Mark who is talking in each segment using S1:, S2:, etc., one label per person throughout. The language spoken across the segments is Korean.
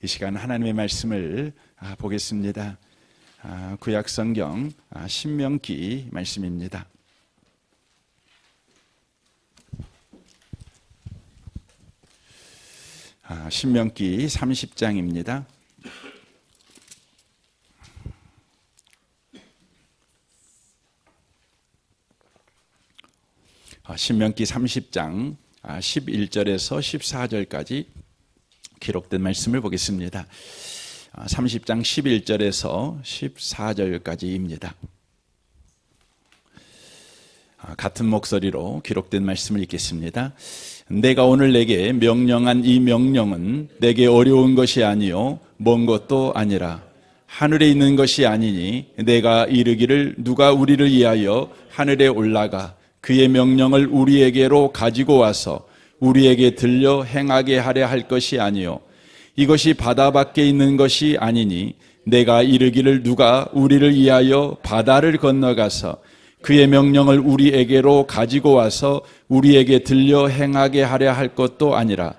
S1: 이 시간 하나님의 말씀을 보겠습니다. 구약성경 신명기 말씀입니다. 신명기 30장입니다. 신명기 30장 11절에서 14절까지 기록된 말씀을 보겠습니다. 30장 11절에서 14절까지입니다. 같은 목소리로 기록된 말씀을 읽겠습니다. 내가 오늘 내게 명령한 이 명령은 내게 어려운 것이 아니요 먼 것도 아니라 하늘에 있는 것이 아니니 내가 이르기를 누가 우리를 위하여 하늘에 올라가 그의 명령을 우리에게로 가지고 와서 우리에게 들려 행하게 하려 할 것이 아니요 이것이 바다 밖에 있는 것이 아니니 내가 이르기를 누가 우리를 위하여 바다를 건너가서 그의 명령을 우리에게로 가지고 와서 우리에게 들려 행하게 하려 할 것도 아니라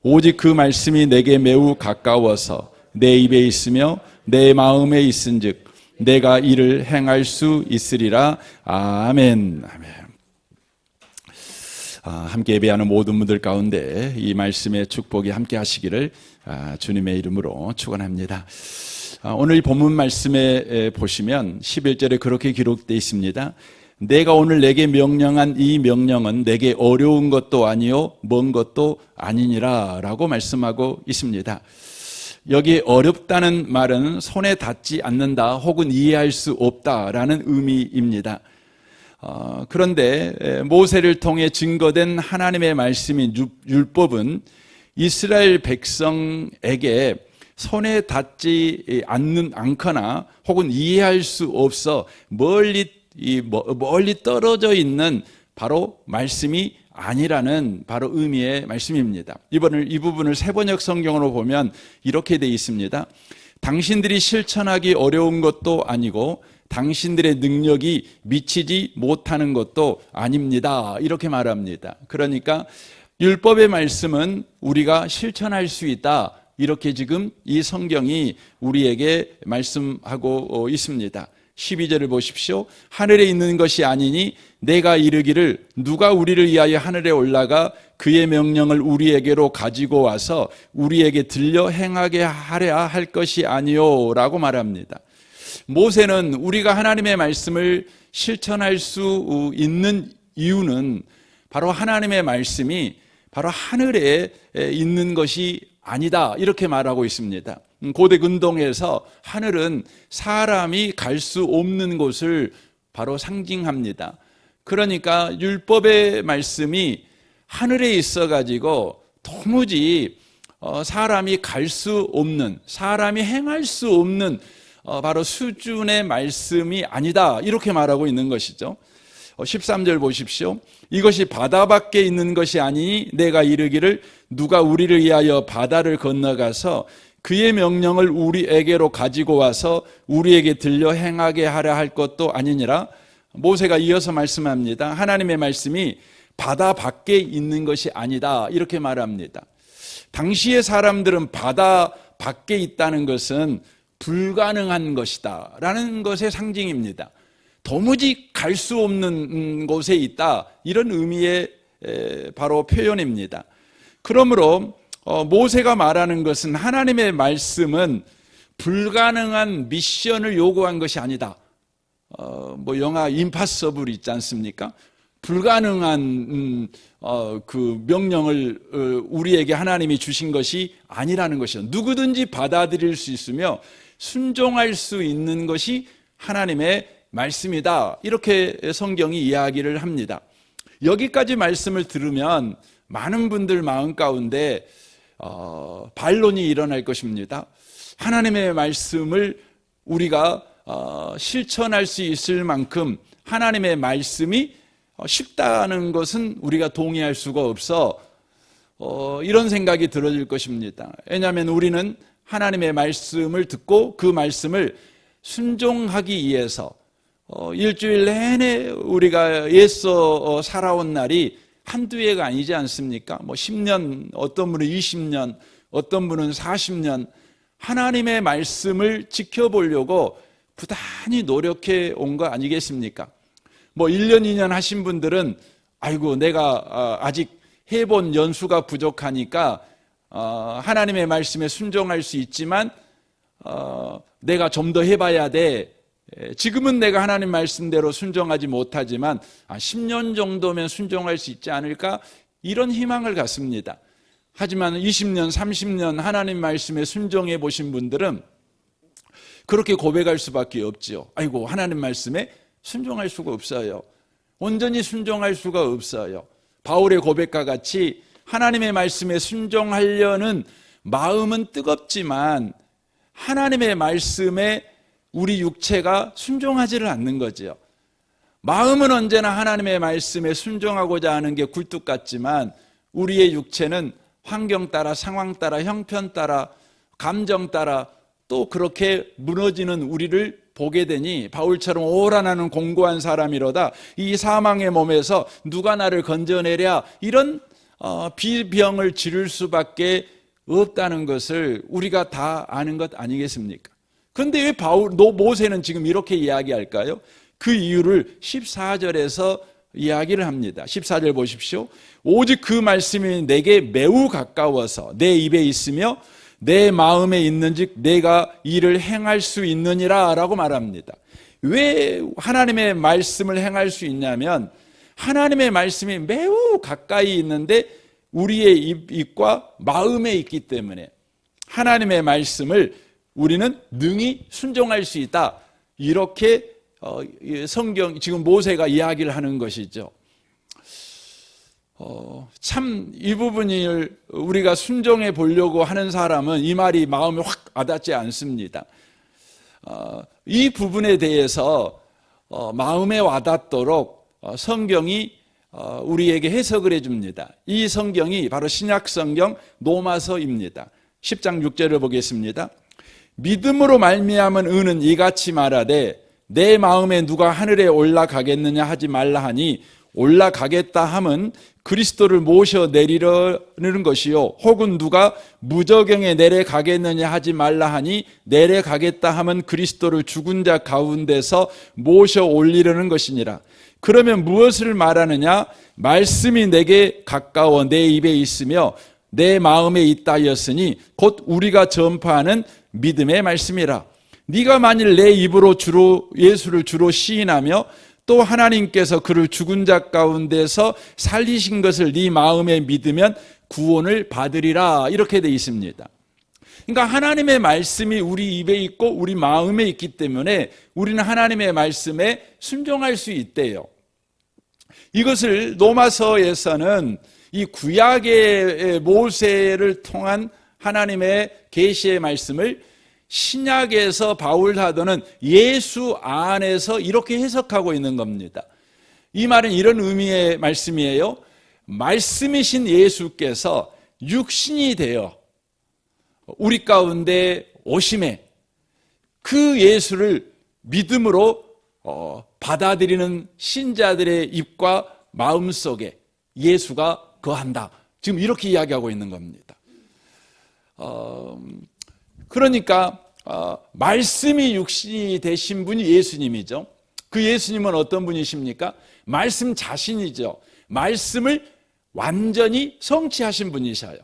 S1: 오직 그 말씀이 내게 매우 가까워서 내 입에 있으며 내 마음에 있은즉 내가 이를 행할 수 있으리라. 아멘. 아멘. 함께 예배하는 모든 분들 가운데 이 말씀의 축복이 함께 하시기를 주님의 이름으로 축원합니다. 오늘 본문 말씀에 보시면 11절에 그렇게 기록되어 있습니다. 내가 오늘 내게 명령한 이 명령은 내게 어려운 것도 아니요 먼 것도 아니니라 라고 말씀하고 있습니다. 여기 어렵다는 말은 손에 닿지 않는다 혹은 이해할 수 없다라는 의미입니다. 그런데 모세를 통해 증거된 하나님의 말씀인 율법은 이스라엘 백성에게 손에 닿지 않거나 혹은 이해할 수 없어 멀리 떨어져 있는 바로 말씀이 아니라는 바로 의미의 말씀입니다. 이 부분을 세번역 성경으로 보면 이렇게 되어 있습니다. 당신들이 실천하기 어려운 것도 아니고 당신들의 능력이 미치지 못하는 것도 아닙니다. 이렇게 말합니다. 그러니까 율법의 말씀은 우리가 실천할 수 있다. 이렇게 지금 이 성경이 우리에게 말씀하고 있습니다. 12절을 보십시오. 하늘에 있는 것이 아니니 내가 이르기를 누가 우리를 위하여 하늘에 올라가 그의 명령을 우리에게로 가지고 와서 우리에게 들려 행하게 하려 할 것이 아니요 라고 말합니다. 모세는 우리가 하나님의 말씀을 실천할 수 있는 이유는 바로 하나님의 말씀이 바로 하늘에 있는 것이 아니다 이렇게 말하고 있습니다. 고대 근동에서 하늘은 사람이 갈 수 없는 곳을 바로 상징합니다. 그러니까 율법의 말씀이 하늘에 있어가지고 도무지 사람이 갈 수 없는, 사람이 행할 수 없는 바로 수준의 말씀이 아니다 이렇게 말하고 있는 것이죠. 13절 보십시오. 이것이 바다 밖에 있는 것이 아니니 내가 이르기를 누가 우리를 위하여 바다를 건너가서 그의 명령을 우리에게로 가지고 와서 우리에게 들려 행하게 하려 할 것도 아니니라. 모세가 이어서 말씀합니다. 하나님의 말씀이 바다 밖에 있는 것이 아니다 이렇게 말합니다. 당시의 사람들은 바다 밖에 있다는 것은 불가능한 것이다 라는 것의 상징입니다. 도무지 갈 수 없는 곳에 있다 이런 의미의 바로 표현입니다. 그러므로 모세가 말하는 것은 하나님의 말씀은 불가능한 미션을 요구한 것이 아니다. 영화 임파서블 있지 않습니까? 불가능한 그 명령을 우리에게 하나님이 주신 것이 아니라는 것이죠. 누구든지 받아들일 수 있으며 순종할 수 있는 것이 하나님의 말씀이다 이렇게 성경이 이야기를 합니다. 여기까지 말씀을 들으면 많은 분들 마음 가운데 반론이 일어날 것입니다. 하나님의 말씀을 우리가 실천할 수 있을 만큼 하나님의 말씀이 쉽다는 것은 우리가 동의할 수가 없어 이런 생각이 들어질 것입니다. 왜냐하면 우리는 하나님의 말씀을 듣고 그 말씀을 순종하기 위해서 일주일 내내 우리가 애써 살아온 날이 한두 해가 아니지 않습니까? 10년, 어떤 분은 20년, 어떤 분은 40년 하나님의 말씀을 지켜보려고 부단히 노력해 온 거 아니겠습니까? 뭐 1년, 2년 하신 분들은 아이고 내가 아직 해본 연수가 부족하니까 하나님의 말씀에 순종할 수 있지만 내가 좀 더 해봐야 돼. 지금은 내가 하나님 말씀대로 순종하지 못하지만 10년 정도면 순종할 수 있지 않을까? 이런 희망을 갖습니다. 하지만 20년, 30년 하나님 말씀에 순종해 보신 분들은 그렇게 고백할 수밖에 없지요. 아이고 하나님 말씀에 순종할 수가 없어요. 온전히 순종할 수가 없어요. 바울의 고백과 같이 하나님의 말씀에 순종하려는 마음은 뜨겁지만 하나님의 말씀에 우리 육체가 순종하지를 않는 거죠. 마음은 언제나 하나님의 말씀에 순종하고자 하는 게 굴뚝 같지만 우리의 육체는 환경 따라, 상황 따라, 형편 따라, 감정 따라 또 그렇게 무너지는 우리를 보게 되니 바울처럼 오라 나는 공고한 사람이로다 이 사망의 몸에서 누가 나를 건져내랴 이런 비병을 지를 수밖에 없다는 것을 우리가 다 아는 것 아니겠습니까? 그런데 왜 모세는 지금 이렇게 이야기할까요? 그 이유를 14절에서 이야기를 합니다. 14절 보십시오. 오직 그 말씀이 내게 매우 가까워서 내 입에 있으며 내 마음에 있는즉 내가 이를 행할 수 있느니라 라고 말합니다. 왜 하나님의 말씀을 행할 수 있냐면 하나님의 말씀이 매우 가까이 있는데 우리의 입과 마음에 있기 때문에 하나님의 말씀을 우리는 능히 순종할 수 있다. 이렇게 성경 지금 모세가 이야기를 하는 것이죠. 참 이 부분을 우리가 순종해 보려고 하는 사람은 이 말이 마음에 확 와닿지 않습니다. 이 부분에 대해서 마음에 와닿도록 성경이 우리에게 해석을 해줍니다. 이 성경이 바로 신약 성경 로마서입니다. 10장 6절을 보겠습니다. 믿음으로 말미암은 의는 이같이 말하되 내 마음에 누가 하늘에 올라가겠느냐 하지 말라 하니 올라가겠다 함은 그리스도를 모셔 내리려는 것이요 혹은 누가 무저경에 내려가겠느냐 하지 말라 하니 내려가겠다 함은 그리스도를 죽은 자 가운데서 모셔 올리려는 것이니라. 그러면 무엇을 말하느냐? 말씀이 내게 가까워 내 입에 있으며 내 마음에 있다 하였으니 곧 우리가 전파하는 믿음의 말씀이라. 네가 만일 내 입으로 예수를 주로 시인하며 또 하나님께서 그를 죽은 자 가운데서 살리신 것을 네 마음에 믿으면 구원을 받으리라. 이렇게 되어 있습니다. 그러니까 하나님의 말씀이 우리 입에 있고 우리 마음에 있기 때문에 우리는 하나님의 말씀에 순종할 수 있대요. 이것을 로마서에서는 이 구약의 모세를 통한 하나님의 계시의 말씀을 신약에서 바울 사도는 예수 안에서 이렇게 해석하고 있는 겁니다. 이 말은 이런 의미의 말씀이에요. 말씀이신 예수께서 육신이 되어 우리 가운데 오심에 그 예수를 믿음으로 받아들이는 신자들의 입과 마음 속에 예수가 거한다. 지금 이렇게 이야기하고 있는 겁니다. 그러니까 말씀이 육신이 되신 분이 예수님이죠. 그 예수님은 어떤 분이십니까? 말씀 자신이죠. 말씀을 완전히 성취하신 분이셔요.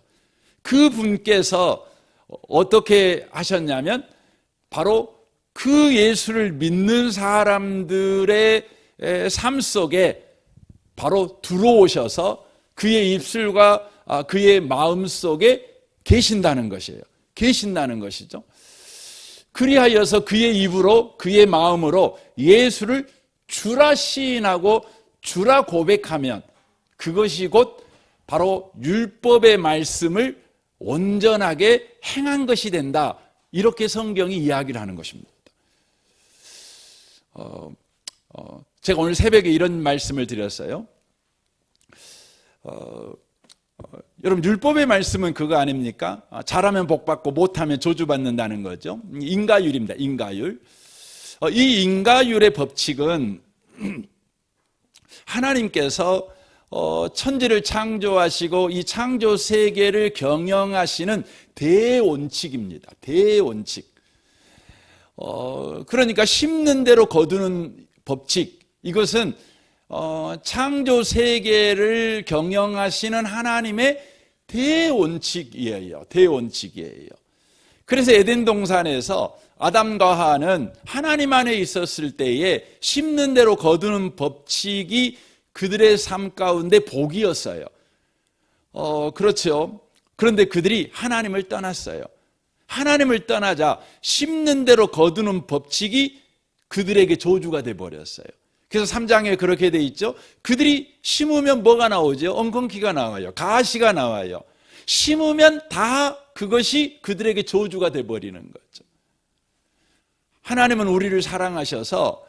S1: 그 분께서 어떻게 하셨냐면 바로 그 예수를 믿는 사람들의 삶 속에 바로 들어오셔서 그의 입술과 그의 마음 속에 계신다는 것이에요. 계신다는 것이죠. 그리하여서 그의 입으로 그의 마음으로 예수를 주라 시인하고 주라 고백하면 그것이 곧 바로 율법의 말씀을 온전하게 행한 것이 된다. 이렇게 성경이 이야기를 하는 것입니다. 제가 오늘 새벽에 이런 말씀을 드렸어요. 여러분 율법의 말씀은 그거 아닙니까? 잘하면 복받고 못하면 저주받는다는 거죠. 인가율입니다. 인가율. 이 인가율의 법칙은 하나님께서 천지를 창조하시고 이 창조 세계를 경영하시는 대원칙입니다. 대원칙. 그러니까 심는 대로 거두는 법칙. 이것은 창조 세계를 경영하시는 하나님의 대원칙이에요. 대원칙이에요. 그래서 에덴 동산에서 아담과 하와는 하나님 안에 있었을 때에 심는 대로 거두는 법칙이 그들의 삶 가운데 복이었어요. 그렇죠. 그런데 그들이 하나님을 떠났어요. 하나님을 떠나자 심는 대로 거두는 법칙이 그들에게 저주가 돼버렸어요. 그래서 3장에 그렇게 돼 있죠. 그들이 심으면 뭐가 나오죠? 엉겅퀴가 나와요. 가시가 나와요. 심으면 다 그것이 그들에게 저주가 돼버리는 거죠. 하나님은 우리를 사랑하셔서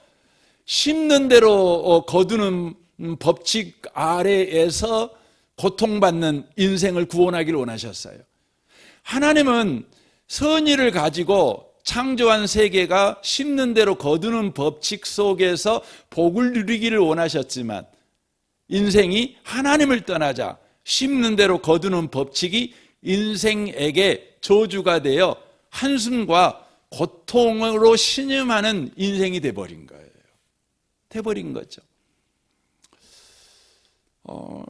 S1: 심는 대로 거두는 법칙 아래에서 고통받는 인생을 구원하기를 원하셨어요. 하나님은 선의를 가지고 창조한 세계가 심는 대로 거두는 법칙 속에서 복을 누리기를 원하셨지만 인생이 하나님을 떠나자 심는 대로 거두는 법칙이 인생에게 저주가 되어 한숨과 고통으로 신음하는 인생이 돼버린 거예요. 돼버린 거죠.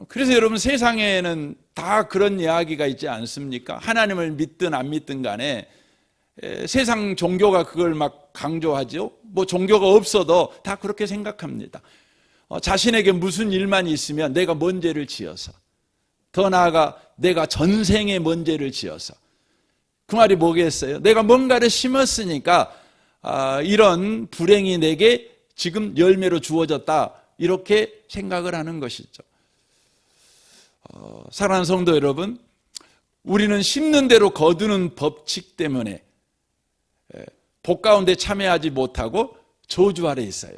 S1: 그래서 여러분 세상에는 다 그런 이야기가 있지 않습니까? 하나님을 믿든 안 믿든 간에 세상 종교가 그걸 막 강조하죠. 뭐 종교가 없어도 다 그렇게 생각합니다. 자신에게 무슨 일만 있으면 내가 뭔 죄를 지어서, 더 나아가 내가 전생에 뭔 죄를 지어서, 그 말이 뭐겠어요? 내가 뭔가를 심었으니까 이런 불행이 내게 지금 열매로 주어졌다, 이렇게 생각을 하는 것이죠. 사랑하는 성도 여러분, 우리는 심는 대로 거두는 법칙 때문에 복 가운데 참여하지 못하고 저주 아래 있어요.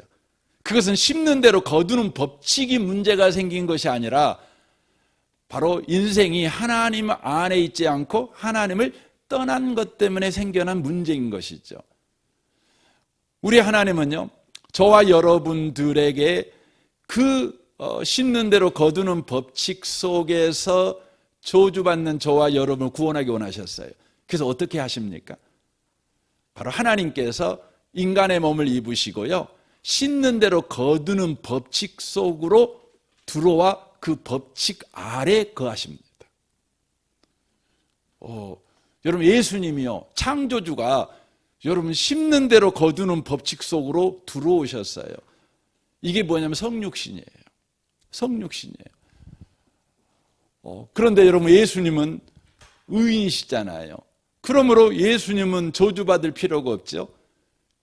S1: 그것은 심는 대로 거두는 법칙이 문제가 생긴 것이 아니라 바로 인생이 하나님 안에 있지 않고 하나님을 떠난 것 때문에 생겨난 문제인 것이죠. 우리 하나님은요, 저와 여러분들에게 그 심는 대로 거두는 법칙 속에서 저주받는 저와 여러분을 구원하기 원하셨어요. 그래서 어떻게 하십니까? 바로 하나님께서 인간의 몸을 입으시고요, 심는 대로 거두는 법칙 속으로 들어와 그 법칙 아래 거하십니다. 여러분, 예수님이요, 창조주가 여러분 심는 대로 거두는 법칙 속으로 들어오셨어요. 이게 뭐냐면 성육신이에요. 성육신이에요. 그런데 여러분, 예수님은 의인이시잖아요. 그러므로 예수님은 저주받을 필요가 없죠.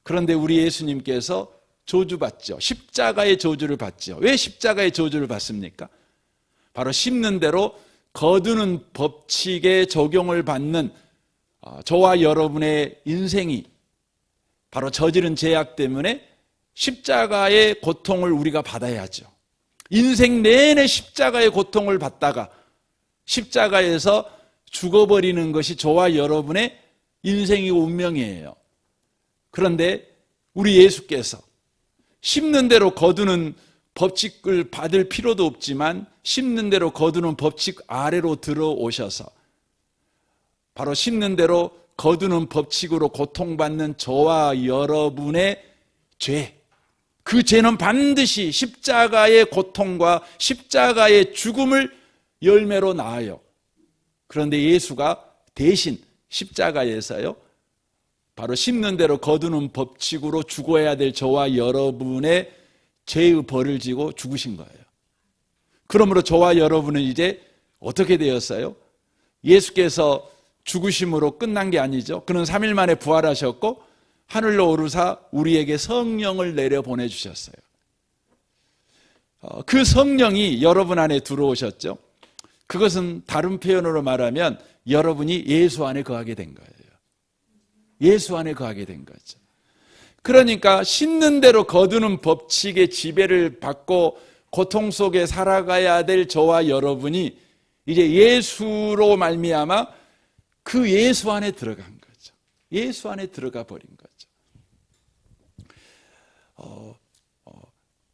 S1: 그런데 우리 예수님께서 저주받죠. 십자가의 저주를 받죠. 왜 십자가의 저주를 받습니까? 바로 심는 대로 거두는 법칙에 적용을 받는 저와 여러분의 인생이 바로 저지른 죄악 때문에 십자가의 고통을 우리가 받아야죠. 인생 내내 십자가의 고통을 받다가 십자가에서 죽어버리는 것이 저와 여러분의 인생이고 운명이에요. 그런데 우리 예수께서 심는 대로 거두는 법칙을 받을 필요도 없지만 심는 대로 거두는 법칙 아래로 들어오셔서 바로 심는 대로 거두는 법칙으로 고통받는 저와 여러분의 죄, 그 죄는 반드시 십자가의 고통과 십자가의 죽음을 열매로 낳아요. 그런데 예수가 대신 십자가에서요, 바로 심는 대로 거두는 법칙으로 죽어야 될 저와 여러분의 죄의 벌을 지고 죽으신 거예요. 그러므로 저와 여러분은 이제 어떻게 되었어요? 예수께서 죽으심으로 끝난 게 아니죠. 그는 3일 만에 부활하셨고 하늘로 오르사 우리에게 성령을 내려 보내주셨어요. 그 성령이 여러분 안에 들어오셨죠. 그것은 다른 표현으로 말하면 여러분이 예수 안에 거하게 된 거예요. 예수 안에 거하게 된 거죠. 그러니까 심는 대로 거두는 법칙의 지배를 받고 고통 속에 살아가야 될 저와 여러분이 이제 예수로 말미암아 그 예수 안에 들어간 거죠. 예수 안에 들어가 버린 거죠.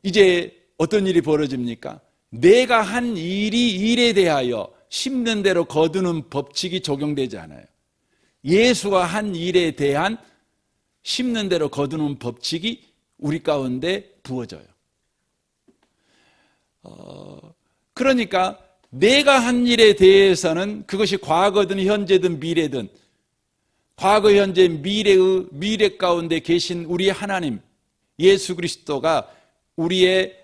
S1: 이제 어떤 일이 벌어집니까? 내가 한 일에 대하여 심는 대로 거두는 법칙이 적용되지 않아요. 예수가 한 일에 대한 심는 대로 거두는 법칙이 우리 가운데 부어져요. 그러니까 내가 한 일에 대해서는 그것이 과거든 현재든 미래든 과거, 현재, 미래 가운데 계신 우리 하나님 예수 그리스도가 우리의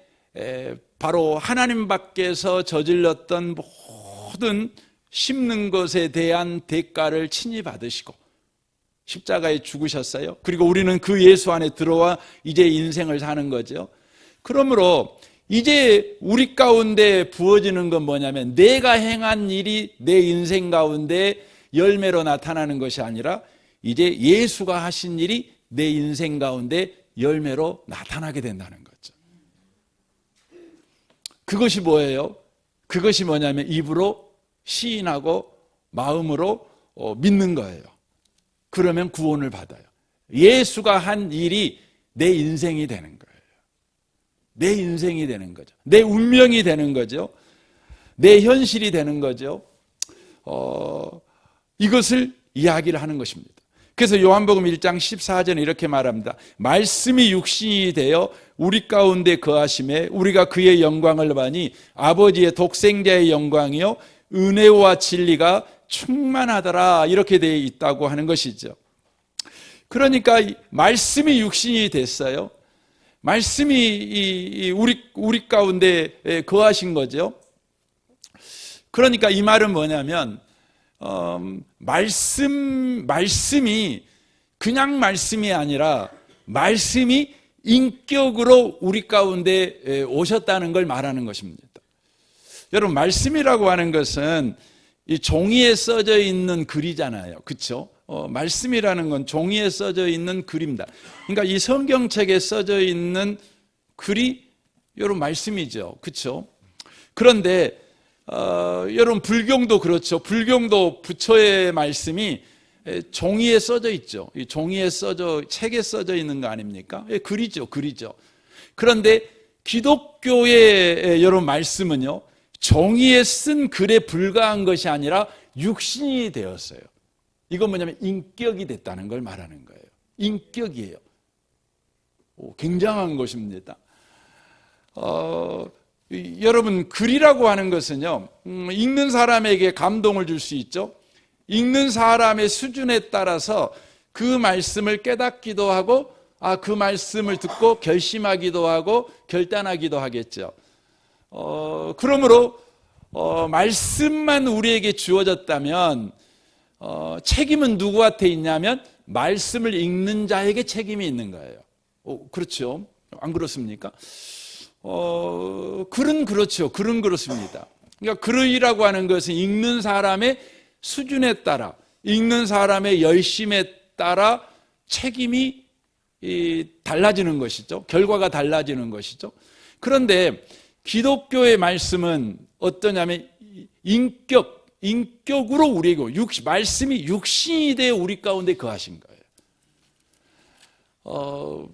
S1: 바로 하나님 밖에서 저질렀던 모든 심는 것에 대한 대가를 친히 받으시고 십자가에 죽으셨어요. 그리고 우리는 그 예수 안에 들어와 이제 인생을 사는 거죠. 그러므로 이제 우리 가운데 부어지는 건 뭐냐면 내가 행한 일이 내 인생 가운데 열매로 나타나는 것이 아니라 이제 예수가 하신 일이 내 인생 가운데 열매로 나타나게 된다는 거죠. 그것이 뭐예요? 그것이 뭐냐면 입으로 시인하고 마음으로 믿는 거예요. 그러면 구원을 받아요. 예수가 한 일이 내 인생이 되는 거예요. 내 인생이 되는 거죠. 내 운명이 되는 거죠. 내 현실이 되는 거죠. 이것을 이야기를 하는 것입니다. 그래서 요한복음 1장 14절에 이렇게 말합니다. 말씀이 육신이 되어 우리 가운데 거하심에 우리가 그의 영광을 보니 아버지의 독생자의 영광이요 은혜와 진리가 충만하더라, 이렇게 되어 있다고 하는 것이죠. 그러니까 말씀이 육신이 됐어요. 말씀이 우리 가운데 거하신 거죠. 그러니까 이 말은 뭐냐면 말씀이 그냥 말씀이 아니라 말씀이 인격으로 우리 가운데 오셨다는 걸 말하는 것입니다. 여러분, 말씀이라고 하는 것은 이 종이에 써져 있는 글이잖아요. 그렇죠? 말씀이라는 건 종이에 써져 있는 글입니다. 그러니까 이 성경책에 써져 있는 글이 여러분 말씀이죠. 그렇죠? 그런데 여러분 불경도 그렇죠. 불경도 부처의 말씀이 종이에 써져 있죠. 이 종이에 책에 써져 있는 거 아닙니까? 글이죠, 글이죠. 그런데 기독교의 여러분 말씀은요, 종이에 쓴 글에 불과한 것이 아니라 육신이 되었어요. 이건 뭐냐면 인격이 됐다는 걸 말하는 거예요. 인격이에요. 굉장한 것입니다. 여러분, 글이라고 하는 것은요, 읽는 사람에게 감동을 줄 수 있죠. 읽는 사람의 수준에 따라서 그 말씀을 깨닫기도 하고, 그 말씀을 듣고 결심하기도 하고 결단하기도 하겠죠. 그러므로 말씀만 우리에게 주어졌다면 책임은 누구한테 있냐면 말씀을 읽는 자에게 책임이 있는 거예요. 그렇죠? 안 그렇습니까? 글은 그렇죠. 글은 그렇습니다. 그러니까 글이라고 하는 것은 읽는 사람의 수준에 따라, 읽는 사람의 열심에 따라 책임이 달라지는 것이죠. 결과가 달라지는 것이죠. 그런데 기독교의 말씀은 어떠냐면 인격으로 우리에게 말씀이 육신이 되어 우리 가운데 거하신 거예요.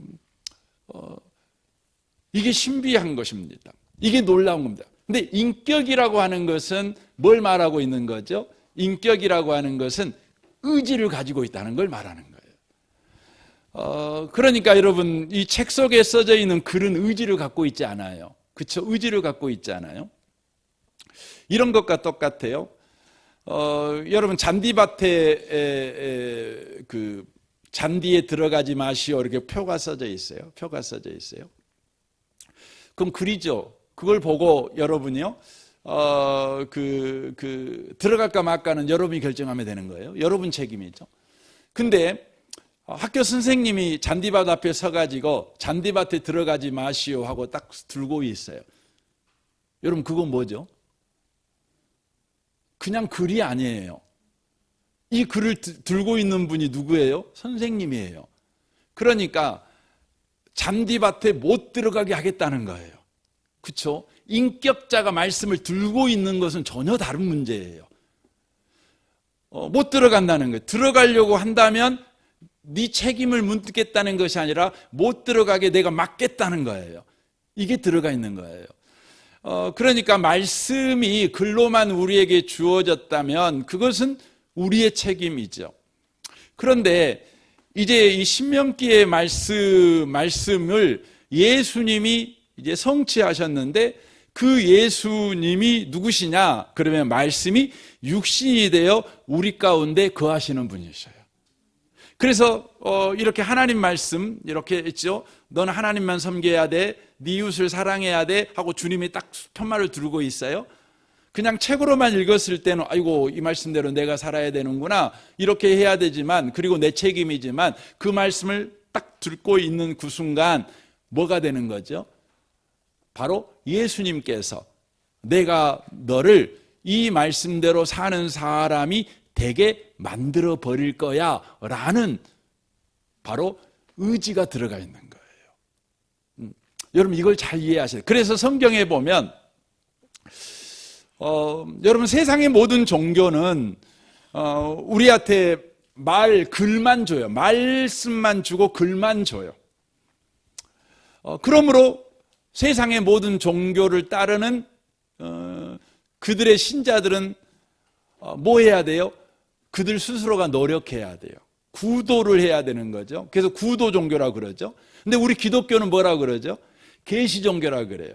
S1: 이게 신비한 것입니다. 이게 놀라운 겁니다. 근데 인격이라고 하는 것은 뭘 말하고 있는 거죠? 인격이라고 하는 것은 의지를 가지고 있다는 걸 말하는 거예요. 그러니까 여러분, 이 책 속에 써져 있는 글은 의지를 갖고 있지 않아요. 그렇죠? 의지를 갖고 있지 않아요. 이런 것과 똑같아요. 여러분, 잔디밭에 그 잔디에 들어가지 마시오, 이렇게 표가 써져 있어요. 표가 써져 있어요. 그럼 글이죠. 그걸 보고 여러분이요, 들어갈까 말까는 여러분이 결정하면 되는 거예요. 여러분 책임이죠. 근데 학교 선생님이 잔디밭 앞에 서가지고 잔디밭에 들어가지 마시오 하고 딱 들고 있어요. 여러분, 그건 뭐죠? 그냥 글이 아니에요. 이 글을 들고 있는 분이 누구예요? 선생님이에요. 그러니까 잔디밭에 못 들어가게 하겠다는 거예요. 그렇죠? 인격자가 말씀을 들고 있는 것은 전혀 다른 문제예요. 못 들어간다는 거예요. 들어가려고 한다면 네 책임을 묻겠다는 것이 아니라 못 들어가게 내가 막겠다는 거예요. 이게 들어가 있는 거예요. 그러니까 말씀이 글로만 우리에게 주어졌다면 그것은 우리의 책임이죠. 그런데 이제 이 신명기의 말씀을 예수님이 이제 성취하셨는데 그 예수님이 누구시냐? 그러면 말씀이 육신이 되어 우리 가운데 거하시는 분이셔요. 그래서 이렇게 하나님 말씀 이렇게 했죠. 너는 하나님만 섬겨야 돼, 네 이웃을 사랑해야 돼 하고 주님이 딱 편말을 두르고 있어요. 그냥 책으로만 읽었을 때는 아이고 이 말씀대로 내가 살아야 되는구나 이렇게 해야 되지만, 그리고 내 책임이지만 그 말씀을 딱 듣고 있는 그 순간 뭐가 되는 거죠? 바로 예수님께서 내가 너를 이 말씀대로 사는 사람이 되게 만들어 버릴 거야 라는 바로 의지가 들어가 있는 거예요. 여러분 이걸 잘 이해하셔야 돼요. 그래서 성경에 보면 여러분 세상의 모든 종교는 우리한테 글만 줘요. 말씀만 주고 글만 줘요. 그러므로 세상의 모든 종교를 따르는 그들의 신자들은 뭐 해야 돼요? 그들 스스로가 노력해야 돼요. 구도를 해야 되는 거죠. 그래서 구도 종교라고 그러죠. 근데 우리 기독교는 뭐라고 그러죠? 계시 종교라고 그래요.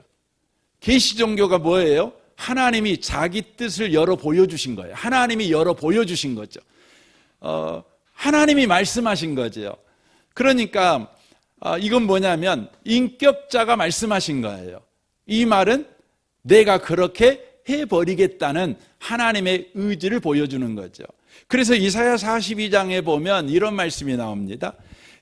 S1: 계시 종교가 뭐예요? 하나님이 자기 뜻을 열어 보여주신 거예요. 하나님이 열어 보여주신 거죠. 하나님이 말씀하신 거죠. 그러니까 이건 뭐냐면 인격자가 말씀하신 거예요. 이 말은 내가 그렇게 해버리겠다는 하나님의 의지를 보여주는 거죠. 그래서 이사야 42장에 보면 이런 말씀이 나옵니다.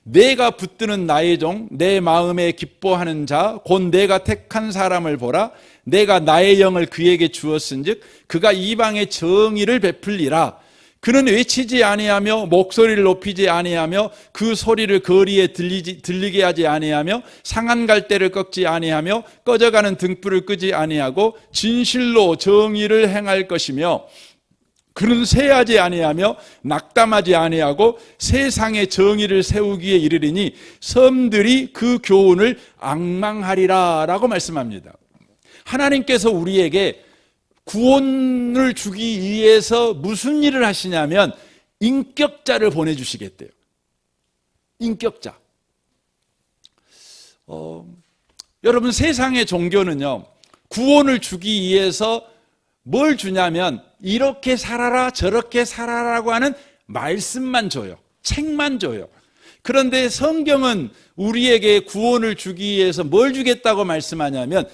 S1: 내가 붙드는 나의 종, 내 마음에 기뻐하는 자, 곧 내가 택한 사람을 보라. 내가 나의 영을 그에게 주었은즉 그가 이방의 정의를 베풀리라. 그는 외치지 아니하며 목소리를 높이지 아니하며 그 소리를 거리에 들리게 하지 아니하며 상한 갈대를 꺾지 아니하며 꺼져가는 등불을 끄지 아니하고 진실로 정의를 행할 것이며 그는 쇠하지 아니하며 낙담하지 아니하고 세상의 정의를 세우기에 이르리니 섬들이 그 교훈을 앙망하리라 라고 말씀합니다. 하나님께서 우리에게 구원을 주기 위해서 무슨 일을 하시냐면 인격자를 보내주시겠대요. 인격자. 여러분 세상의 종교는요 구원을 주기 위해서 뭘 주냐면 이렇게 살아라 저렇게 살아라고 하는 말씀만 줘요. 책만 줘요. 그런데 성경은 우리에게 구원을 주기 위해서 뭘 주겠다고 말씀하냐면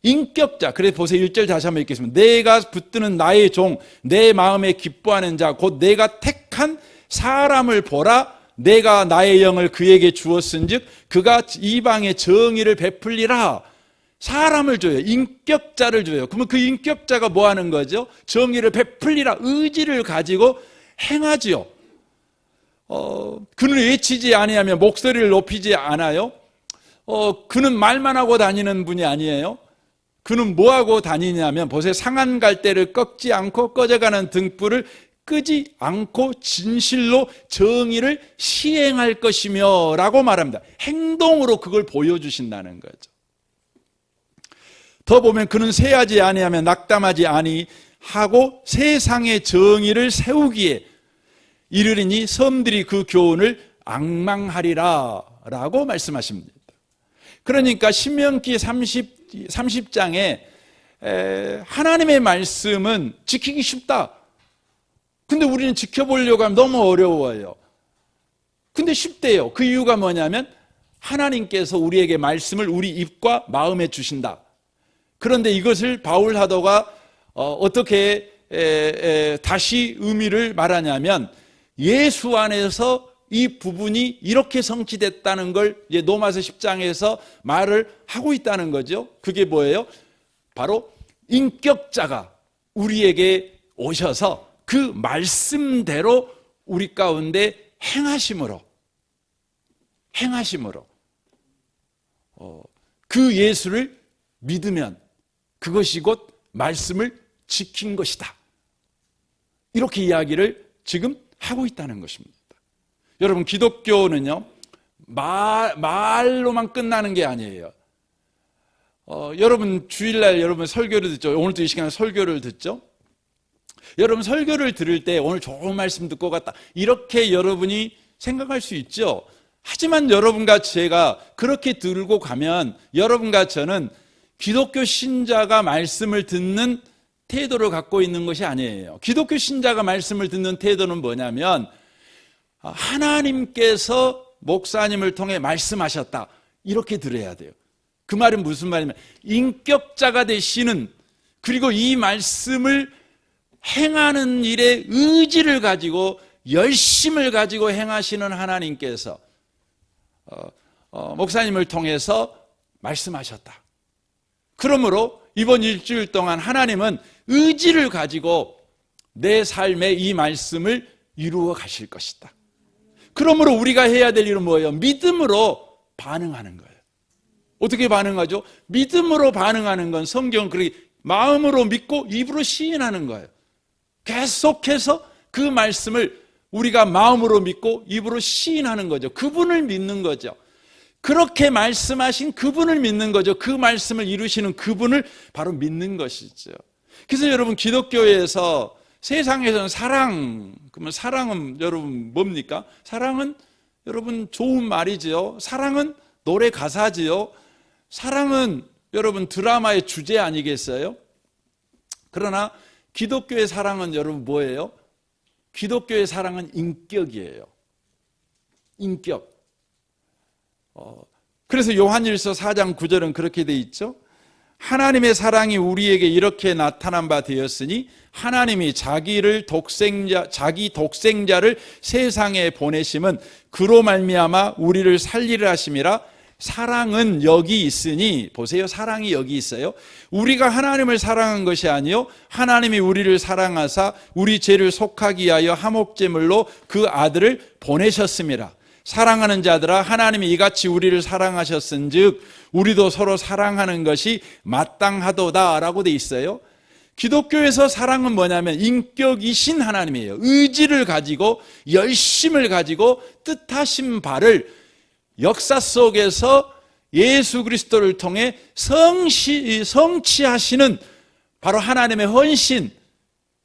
S1: 인격자. 그래서 보세요. 1절 다시 한번 읽겠습니다. 내가 붙드는 나의 종, 내 마음에 기뻐하는 자, 곧 내가 택한 사람을 보라. 내가 나의 영을 그에게 주었은즉 그가 이방의 정의를 베풀리라. 사람을 줘요. 인격자를 줘요. 그러면 그 인격자가 뭐 하는 거죠? 정의를 베풀리라. 의지를 가지고 행하지요. 그는 외치지 아니하며 목소리를 높이지 않아요. 그는 말만 하고 다니는 분이 아니에요. 그는 뭐하고 다니냐면 보세요. 상한 갈대를 꺾지 않고 꺼져가는 등불을 끄지 않고 진실로 정의를 시행할 것이며 라고 말합니다. 행동으로 그걸 보여주신다는 거죠. 더 보면 그는 쇠하지 아니하며 낙담하지 아니하고 세상의 정의를 세우기에 이르리니 섬들이 그 교훈을 앙망하리라 라고 말씀하십니다. 그러니까 신명기 30장에 하나님의 말씀은 지키기 쉽다. 근데 우리는 지켜보려고 하면 너무 어려워요. 근데 쉽대요. 그 이유가 뭐냐면 하나님께서 우리에게 말씀을 우리 입과 마음에 주신다. 그런데 이것을 바울 사도가 어떻게 다시 의미를 말하냐면 예수 안에서 이 부분이 이렇게 성취됐다는 걸 이제 로마서 10장에서 말을 하고 있다는 거죠. 그게 뭐예요? 바로 인격자가 우리에게 오셔서 그 말씀대로 우리 가운데 행하심으로 그 예수를 믿으면 그것이 곧 말씀을 지킨 것이다. 이렇게 이야기를 지금 하고 있다는 것입니다. 여러분 기독교는요 말로만 끝나는 게 아니에요. 여러분 주일날 여러분 설교를 듣죠. 오늘도 이 시간에 설교를 듣죠. 여러분 설교를 들을 때 오늘 좋은 말씀 듣고 갔다 이렇게 여러분이 생각할 수 있죠. 하지만 여러분과 제가 그렇게 들고 가면 여러분과 저는 기독교 신자가 말씀을 듣는 태도를 갖고 있는 것이 아니에요. 기독교 신자가 말씀을 듣는 태도는 뭐냐면 하나님께서 목사님을 통해 말씀하셨다 이렇게 들어야 돼요. 그 말은 무슨 말이냐면 인격자가 되시는, 그리고 이 말씀을 행하는 일에 의지를 가지고 열심을 가지고 행하시는 하나님께서 목사님을 통해서 말씀하셨다. 그러므로 이번 일주일 동안 하나님은 의지를 가지고 내 삶에 이 말씀을 이루어 가실 것이다. 그러므로 우리가 해야 될 일은 뭐예요? 믿음으로 반응하는 거예요. 어떻게 반응하죠? 믿음으로 반응하는 건 성경은 그렇게 마음으로 믿고 입으로 시인하는 거예요. 계속해서 그 말씀을 우리가 마음으로 믿고 입으로 시인하는 거죠. 그분을 믿는 거죠. 그렇게 말씀하신 그분을 믿는 거죠. 그 말씀을 이루시는 그분을 바로 믿는 것이죠. 그래서 여러분 기독교에서 세상에서는 사랑, 그러면 사랑은 여러분 뭡니까? 사랑은 여러분 좋은 말이지요. 사랑은 노래 가사지요. 사랑은 여러분 드라마의 주제 아니겠어요? 그러나 기독교의 사랑은 여러분 뭐예요? 기독교의 사랑은 인격이에요. 인격. 그래서 요한일서 4장 9절은 그렇게 돼 있죠. 하나님의 사랑이 우리에게 이렇게 나타난 바 되었으니 하나님이 자기 독생자를 세상에 보내심은 그로 말미암아 우리를 살리려 하심이라. 사랑은 여기 있으니, 보세요, 사랑이 여기 있어요. 우리가 하나님을 사랑한 것이 아니요 하나님이 우리를 사랑하사 우리 죄를 속하기 위하여 화목제물로 그 아들을 보내셨음이라. 사랑하는 자들아, 하나님이 이같이 우리를 사랑하셨은즉 우리도 서로 사랑하는 것이 마땅하도다 라고 돼 있어요. 기독교에서 사랑은 뭐냐면 인격이신 하나님이에요. 의지를 가지고 열심을 가지고 뜻하신 바를 역사 속에서 예수 그리스도를 통해 성취하시는 바로 하나님의 헌신,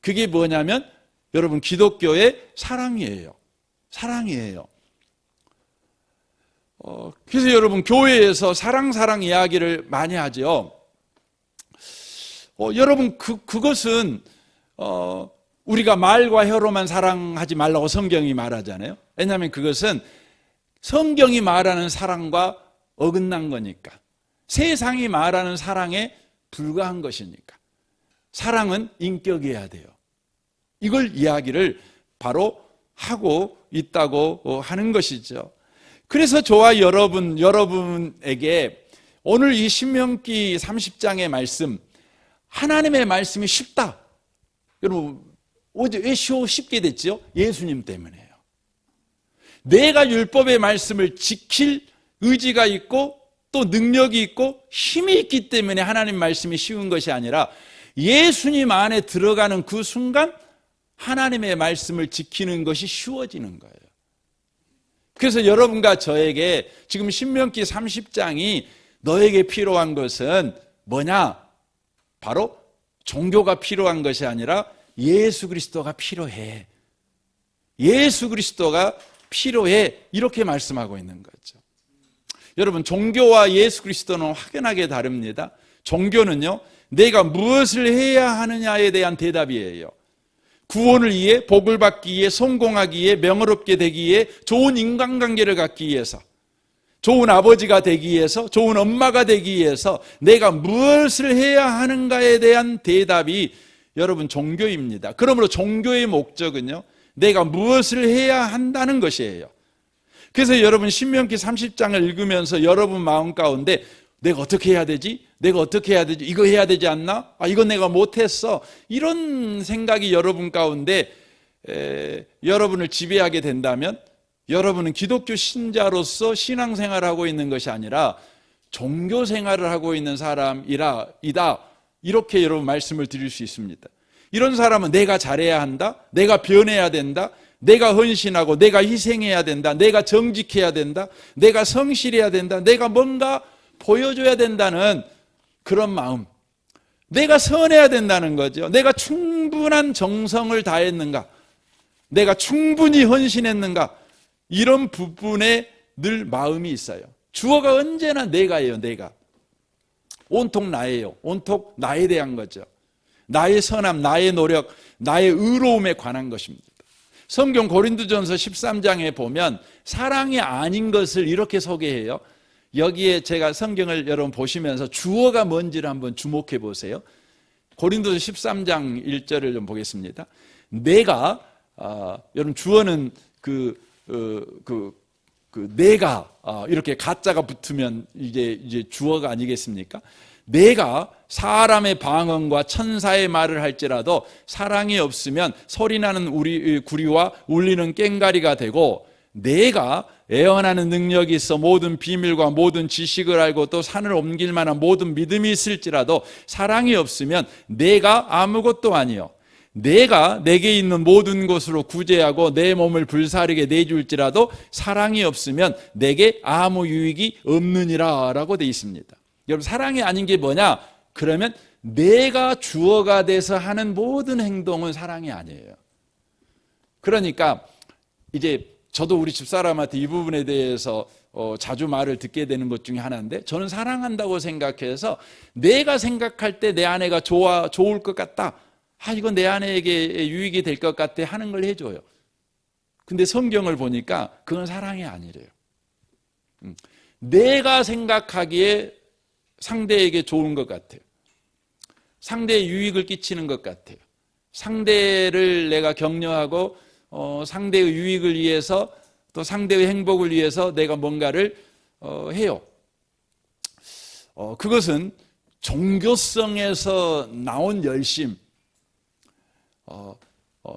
S1: 그게 뭐냐면 여러분 기독교의 사랑이에요. 사랑이에요. 그래서 여러분 교회에서 사랑 이야기를 많이 하죠. 여러분 그것은 우리가 말과 혀로만 사랑하지 말라고 성경이 말하잖아요. 왜냐하면 그것은 성경이 말하는 사랑과 어긋난 거니까, 세상이 말하는 사랑에 불과한 것이니까. 사랑은 인격이어야 돼요. 이걸 이야기를 바로 하고 있다고 하는 것이죠. 그래서 저와 여러분에게 오늘 이 신명기 30장의 말씀, 하나님의 말씀이 쉽다. 여러분 어제 왜 쉽게 됐죠? 예수님 때문에요. 내가 율법의 말씀을 지킬 의지가 있고 또 능력이 있고 힘이 있기 때문에 하나님 말씀이 쉬운 것이 아니라 예수님 안에 들어가는 그 순간 하나님의 말씀을 지키는 것이 쉬워지는 거예요. 그래서 여러분과 저에게 지금 신명기 30장이 너에게 필요한 것은 뭐냐? 바로 종교가 필요한 것이 아니라 예수 그리스도가 필요해. 예수 그리스도가 필요해. 이렇게 말씀하고 있는 거죠. 여러분 종교와 예수 그리스도는 확연하게 다릅니다. 종교는요, 내가 무엇을 해야 하느냐에 대한 대답이에요. 구원을 위해, 복을 받기 위해, 성공하기 위해, 명예롭게 되기 위해, 좋은 인간관계를 갖기 위해서, 좋은 아버지가 되기 위해서, 좋은 엄마가 되기 위해서 내가 무엇을 해야 하는가에 대한 대답이 여러분 종교입니다. 그러므로 종교의 목적은요, 내가 무엇을 해야 한다는 것이에요. 그래서 여러분 신명기 30장을 읽으면서 여러분 마음 가운데 내가 어떻게 해야 되지? 내가 어떻게 해야 되지? 이거 해야 되지 않나? 이건 내가 못했어. 이런 생각이 여러분 가운데 여러분을 지배하게 된다면 여러분은 기독교 신자로서 신앙생활을 하고 있는 것이 아니라 종교생활을 하고 있는 사람이다. 이렇게 여러분 말씀을 드릴 수 있습니다. 이런 사람은 내가 잘해야 한다, 내가 변해야 된다, 내가 헌신하고 내가 희생해야 된다, 내가 정직해야 된다, 내가 성실해야 된다, 내가 뭔가 보여줘야 된다는 그런 마음, 내가 선해야 된다는 거죠. 내가 충분한 정성을 다했는가? 내가 충분히 헌신했는가? 이런 부분에 늘 마음이 있어요. 주어가 언제나 내가예요. 내가. 온통 나예요. 온통 나에 대한 거죠. 나의 선함, 나의 노력, 나의 의로움에 관한 것입니다. 성경 고린도전서 13장에 보면 사랑이 아닌 것을 이렇게 소개해요. 여기에 제가 성경을 여러분 보시면서 주어가 뭔지를 한번 주목해 보세요. 고린도서 13장 1절을 좀 보겠습니다. 내가 여러분 주어는 내가 이렇게 가짜가 붙으면 이제 주어가 아니겠습니까? 내가 사람의 방언과 천사의 말을 할지라도 사랑이 없으면 소리나는 우리 구리와 울리는 꽹가리가 되고, 내가 애언하는 능력이 있어 모든 비밀과 모든 지식을 알고 또 산을 옮길 만한 모든 믿음이 있을지라도 사랑이 없으면 내가 아무것도 아니요, 내가 내게 있는 모든 것으로 구제하고 내 몸을 불사르게 내줄지라도 사랑이 없으면 내게 아무 유익이 없느니라 라고 되어 있습니다. 여러분, 사랑이 아닌 게 뭐냐? 그러면 내가 주어가 돼서 하는 모든 행동은 사랑이 아니에요. 그러니까 이제 저도 우리 집사람한테 이 부분에 대해서 자주 말을 듣게 되는 것 중에 하나인데, 저는 사랑한다고 생각해서 내가 생각할 때 내 아내가 좋을 것 같다, 이건 내 아내에게 유익이 될 것 같아 하는 걸 해줘요. 근데 성경을 보니까 그건 사랑이 아니래요. 내가 생각하기에 상대에게 좋은 것 같아요. 상대의 유익을 끼치는 것 같아요. 상대를 내가 격려하고 상대의 유익을 위해서, 또 상대의 행복을 위해서 내가 뭔가를 해요. 그것은 종교성에서 나온 열심.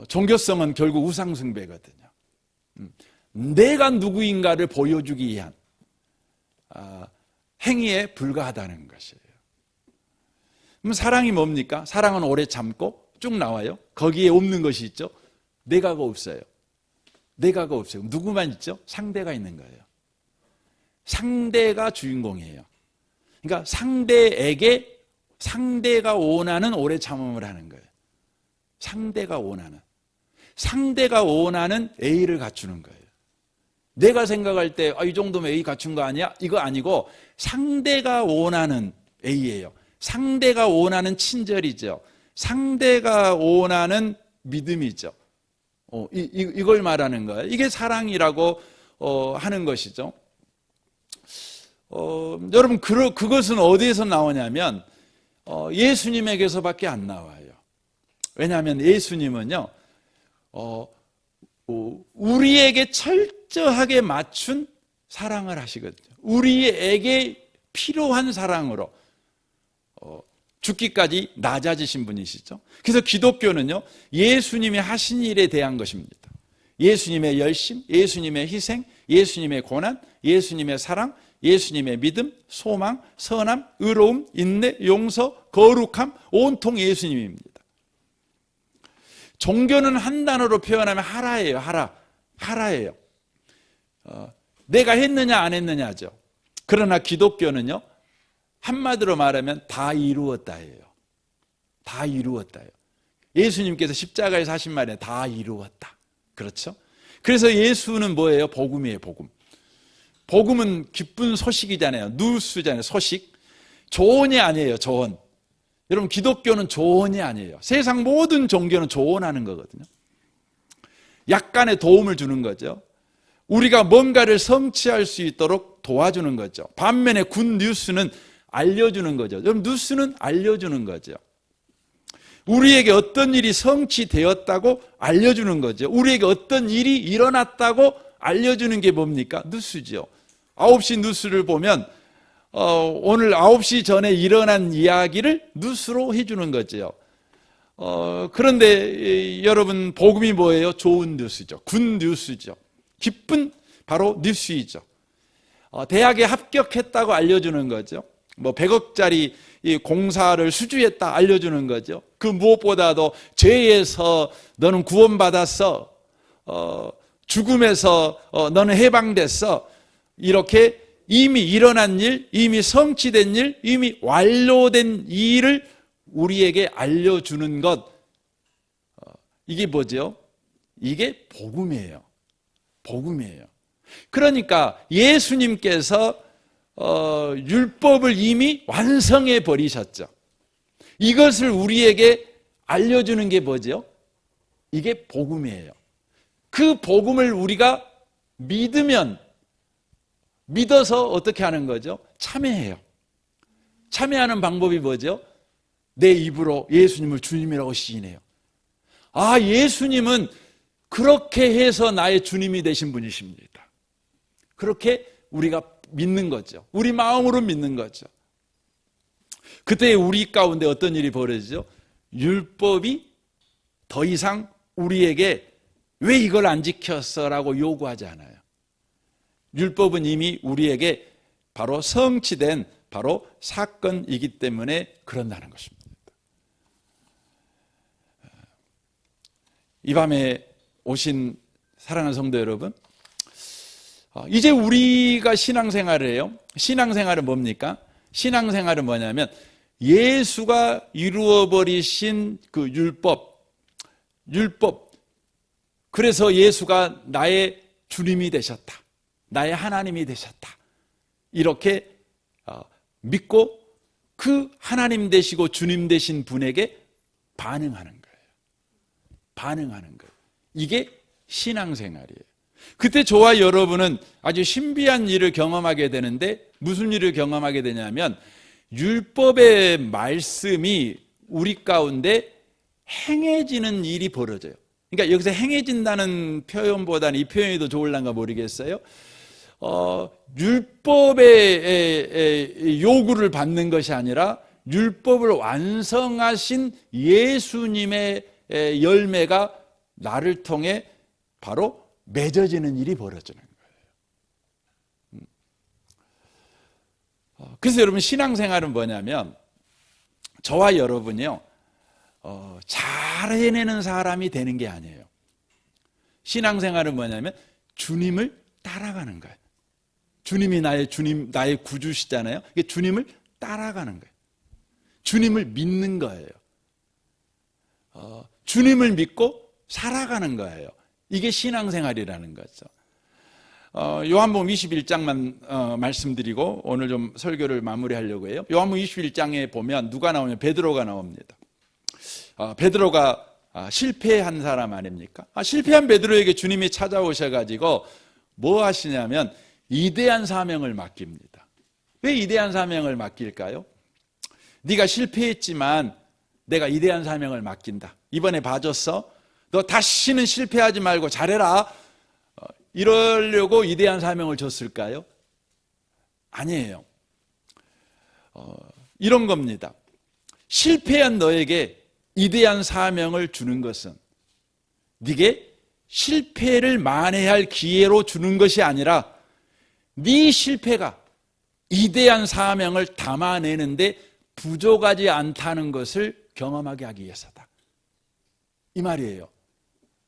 S1: 종교성은 결국 우상숭배거든요. 내가 누구인가를 보여주기 위한 행위에 불과하다는 것이에요. 그럼 사랑이 뭡니까? 사랑은 오래 참고 쭉 나와요. 거기에 없는 것이 있죠. 내가가 없어요. 내가가 없어요. 누구만 있죠? 상대가 있는 거예요. 상대가 주인공이에요. 그러니까 상대에게 상대가 원하는 오래 참음을 하는 거예요. 상대가 원하는 A를 갖추는 거예요. 내가 생각할 때 이 정도면 A 갖춘 거 아니야? 이거 아니고 상대가 원하는 A예요. 상대가 원하는 친절이죠. 상대가 원하는 믿음이죠. 이걸 말하는 거예요. 이게 사랑이라고 하는 것이죠. 여러분, 그것은 어디에서 나오냐면 예수님에게서밖에 안 나와요. 왜냐하면 예수님은요, 우리에게 철저하게 맞춘 사랑을 하시거든요. 우리에게 필요한 사랑으로 죽기까지 낮아지신 분이시죠. 그래서 기독교는요, 예수님이 하신 일에 대한 것입니다. 예수님의 열심, 예수님의 희생, 예수님의 고난, 예수님의 사랑, 예수님의 믿음, 소망, 선함, 의로움, 인내, 용서, 거룩함, 온통 예수님입니다. 종교는 한 단어로 표현하면 하라예요. 하라예요. 내가 했느냐 안 했느냐죠. 그러나 기독교는요, 한마디로 말하면 다 이루었다예요. 다 이루었다예요. 예수님께서 십자가에서 하신 말이에요. 다 이루었다. 그렇죠? 그래서 예수는 뭐예요? 복음이에요. 복음. 복음은 기쁜 소식이잖아요. 뉴스잖아요. 소식. 조언이 아니에요. 조언. 여러분, 기독교는 조언이 아니에요. 세상 모든 종교는 조언하는 거거든요. 약간의 도움을 주는 거죠. 우리가 뭔가를 성취할 수 있도록 도와주는 거죠. 반면에 굿 뉴스는 알려주는 거죠. 여러분, 뉴스는 알려주는 거죠. 우리에게 어떤 일이 성취되었다고 알려주는 거죠. 우리에게 어떤 일이 일어났다고 알려주는 게 뭡니까? 뉴스죠. 9시 뉴스를 보면 오늘 9시 전에 일어난 이야기를 뉴스로 해주는 거죠. 그런데 여러분, 복음이 뭐예요? 좋은 뉴스죠. 굿 뉴스죠. 기쁜 바로 뉴스이죠. 대학에 합격했다고 알려주는 거죠. 100억짜리 이 공사를 수주했다 알려주는 거죠. 그 무엇보다도 죄에서 너는 구원받았어. 죽음에서 너는 해방됐어. 이렇게 이미 일어난 일, 이미 성취된 일, 이미 완료된 일을 우리에게 알려주는 것, 이게 뭐죠? 이게 복음이에요. 복음이에요. 그러니까 예수님께서 율법을 이미 완성해 버리셨죠. 이것을 우리에게 알려주는 게 뭐죠? 이게 복음이에요. 그 복음을 우리가 믿어서 어떻게 하는 거죠? 참여해요. 참여하는 방법이 뭐죠? 내 입으로 예수님을 주님이라고 시인해요. 아, 예수님은 그렇게 해서 나의 주님이 되신 분이십니다. 그렇게 우리가 믿는 거죠. 우리 마음으로 믿는 거죠. 그때 우리 가운데 어떤 일이 벌어지죠? 율법이 더 이상 우리에게 왜 이걸 안 지켰어? 라고 요구하지 않아요. 율법은 이미 우리에게 바로 성취된 바로 사건이기 때문에 그런다는 것입니다. 이 밤에 오신 사랑하는 성도 여러분, 이제 우리가 신앙생활을 해요. 신앙생활은 뭡니까? 신앙생활은 뭐냐면 예수가 이루어버리신 그 율법, 그래서 예수가 나의 주님이 되셨다, 나의 하나님이 되셨다, 이렇게 믿고 그 하나님 되시고 주님 되신 분에게 반응하는 거예요. 반응하는 거예요. 이게 신앙생활이에요. 그때 저와 여러분은 아주 신비한 일을 경험하게 되는데, 무슨 일을 경험하게 되냐면 율법의 말씀이 우리 가운데 행해지는 일이 벌어져요. 그러니까 여기서 행해진다는 표현보다는 이 표현이 더 좋을란가 모르겠어요. 율법의 요구를 받는 것이 아니라 율법을 완성하신 예수님의 열매가 나를 통해 바로 맺어지는 일이 벌어지는 거예요. 그래서 여러분, 신앙생활은 뭐냐면 저와 여러분이요, 잘 해내는 사람이 되는 게 아니에요. 신앙생활은 뭐냐면 주님을 따라가는 거예요. 주님이 나의 주님, 나의 구주시잖아요. 이게 주님을 따라가는 거예요. 주님을 믿는 거예요. 주님을 믿고 살아가는 거예요. 이게 신앙생활이라는 거죠. 요한복음 21장만 말씀드리고 오늘 좀 설교를 마무리하려고 해요. 요한복음 21장에 보면 누가 나오냐면 베드로가 나옵니다. 베드로가 실패한 사람 아닙니까? 실패한 베드로에게 주님이 찾아오셔가지고 뭐 하시냐면 위대한 사명을 맡깁니다. 왜 위대한 사명을 맡길까요? 네가 실패했지만 내가 위대한 사명을 맡긴다. 이번에 봐줬어? 너 다시는 실패하지 말고 잘해라. 이러려고 위대한 사명을 줬을까요? 아니에요. 이런 겁니다. 실패한 너에게 위대한 사명을 주는 것은 네게 실패를 만회할 기회로 주는 것이 아니라 네 실패가 위대한 사명을 담아내는데 부족하지 않다는 것을 경험하게 하기 위해서다. 이 말이에요.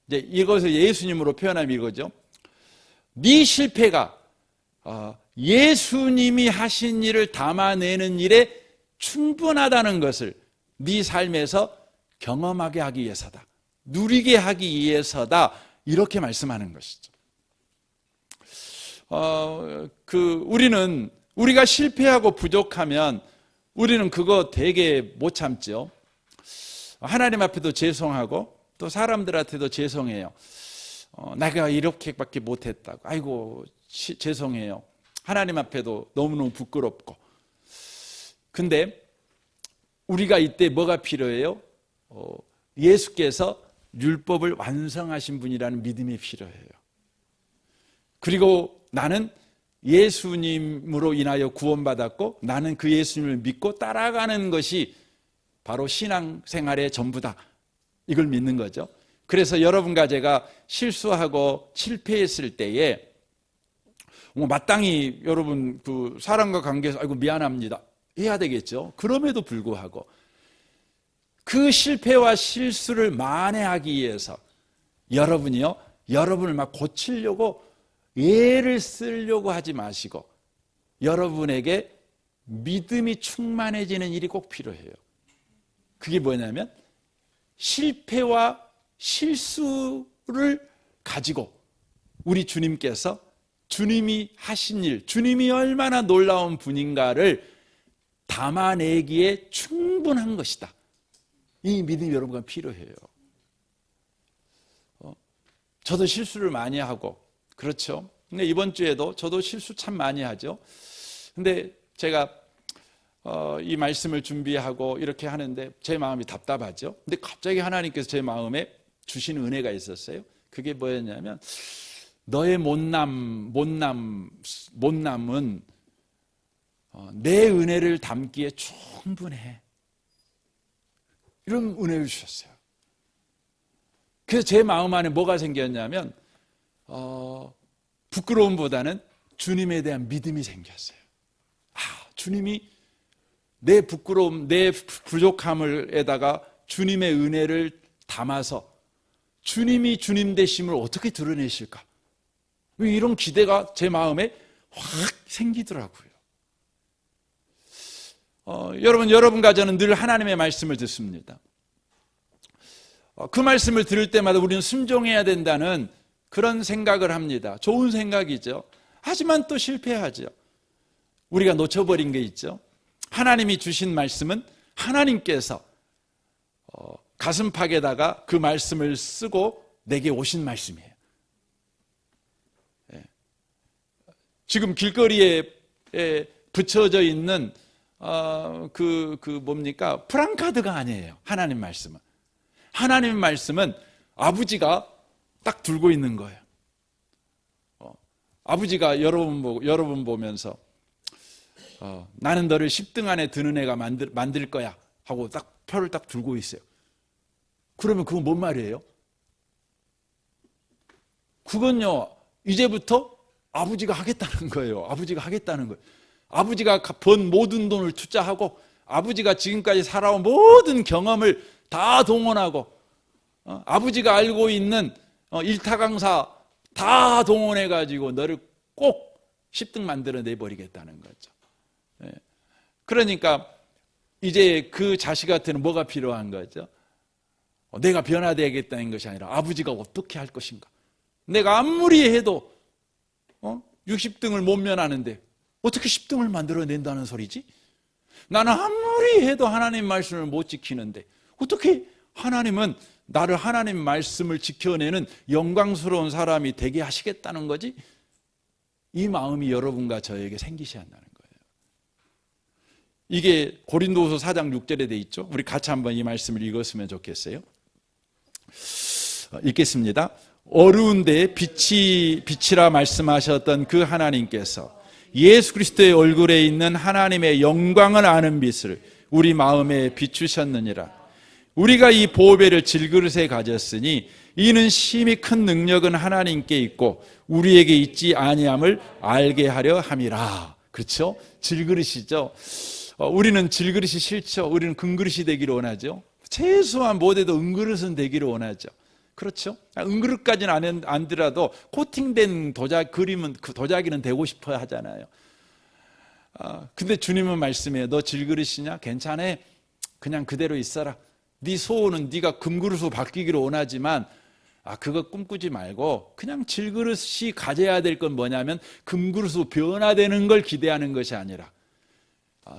S1: 이제 이것을 예수님으로 표현하면 이거죠. 네 실패가 예수님이 하신 일을 담아내는 일에 충분하다는 것을 네 삶에서 경험하게 하기 위해서다. 누리게 하기 위해서다. 이렇게 말씀하는 것이죠. 우리가 실패하고 부족하면 우리는 그거 되게 못 참죠. 하나님 앞에도 죄송하고 또 사람들한테도 죄송해요. 내가 이렇게밖에 못했다고. 아이고 죄송해요. 하나님 앞에도 너무너무 부끄럽고. 근데 우리가 이때 뭐가 필요해요? 예수께서 율법을 완성하신 분이라는 믿음이 필요해요. 그리고 나는 예수님으로 인하여 구원받았고 나는 그 예수님을 믿고 따라가는 것이 바로 신앙생활의 전부다. 이걸 믿는 거죠. 그래서 여러분과 제가 실수하고 실패했을 때에 마땅히 여러분 그 사람과 관계에서 아이고 미안합니다 해야 되겠죠. 그럼에도 불구하고 그 실패와 실수를 만회하기 위해서 여러분이요, 여러분을 막 고치려고 애를 쓰려고 하지 마시고 여러분에게 믿음이 충만해지는 일이 꼭 필요해요. 그게 뭐냐면 실패와 실수를 가지고 우리 주님께서 주님이 하신 일, 주님이 얼마나 놀라운 분인가를 담아내기에 충분한 것이다. 이 믿음이 여러분과 필요해요. 저도 실수를 많이 하고 그렇죠. 근데 이번 주에도 저도 실수 참 많이 하죠. 근데 제가 이 말씀을 준비하고 이렇게 하는데 제 마음이 답답하죠. 근데 갑자기 하나님께서 제 마음에 주신 은혜가 있었어요. 그게 뭐였냐면 너의 못남은 내 은혜를 담기에 충분해. 이런 은혜를 주셨어요. 그래서 제 마음 안에 뭐가 생겼냐면 부끄러움보다는 주님에 대한 믿음이 생겼어요. 주님이 내 부끄러움, 내 부족함을에다가 주님의 은혜를 담아서 주님이 주님 되심을 어떻게 드러내실까? 이런 기대가 제 마음에 확 생기더라고요. 여러분과 저는 늘 하나님의 말씀을 듣습니다. 그 말씀을 들을 때마다 우리는 순종해야 된다는 그런 생각을 합니다. 좋은 생각이죠. 하지만 또 실패하죠. 우리가 놓쳐버린 게 있죠. 하나님이 주신 말씀은 하나님께서 가슴팍에다가 그 말씀을 쓰고 내게 오신 말씀이에요. 지금 길거리에 붙여져 있는 뭡니까? 프랑카드가 아니에요. 하나님 말씀은. 하나님 말씀은 아버지가 딱 들고 있는 거예요. 아버지가 여러분 보면서 나는 너를 10등 안에 드는 애가 만들 거야 하고 딱 표를 딱 들고 있어요. 그러면 그건 뭔 말이에요? 그건요, 이제부터 아버지가 하겠다는 거예요. 아버지가 하겠다는 거예요. 아버지가 번 모든 돈을 투자하고 아버지가 지금까지 살아온 모든 경험을 다 동원하고 아버지가 알고 있는 일타 강사 다 동원해가지고 너를 꼭 10등 만들어내버리겠다는 거죠. 그러니까 이제 그 자식한테는 뭐가 필요한 거죠? 내가 변화되겠다는 것이 아니라 아버지가 어떻게 할 것인가. 내가 아무리 해도 60등을 못 면하는데 어떻게 10등을 만들어낸다는 소리지? 나는 아무리 해도 하나님 말씀을 못 지키는데 어떻게 하나님은 나를 하나님 말씀을 지켜내는 영광스러운 사람이 되게 하시겠다는 거지? 이 마음이 여러분과 저에게 생기셔야 한다는 거예요. 이게 고린도후서 4장 6절에 돼 있죠. 우리 같이 한번 이 말씀을 읽었으면 좋겠어요. 읽겠습니다. 어두운데 빛이라 말씀하셨던 그 하나님께서 예수 그리스도의 얼굴에 있는 하나님의 영광을 아는 빛을 우리 마음에 비추셨느니라. 우리가 이 보배를 질그릇에 가졌으니 이는 심히 큰 능력은 하나님께 있고 우리에게 있지 아니함을 알게 하려 함이라. 그렇죠? 질그릇이죠. 우리는 질그릇이 싫죠. 우리는 금그릇이 되기를 원하죠. 최소한 못해도 은그릇은 되기를 원하죠. 그렇죠? 은그릇까지는 안 들어도 코팅된 도자기는 되고 싶어 하잖아요. 근데 주님은 말씀해요. 너 질그릇이냐? 괜찮아. 그냥 그대로 있어라. 네 소원은 네가 금그릇으로 바뀌기를 원하지만 그거 꿈꾸지 말고 그냥 질그릇이 가져야 될 건 뭐냐면 금그릇으로 변화되는 걸 기대하는 것이 아니라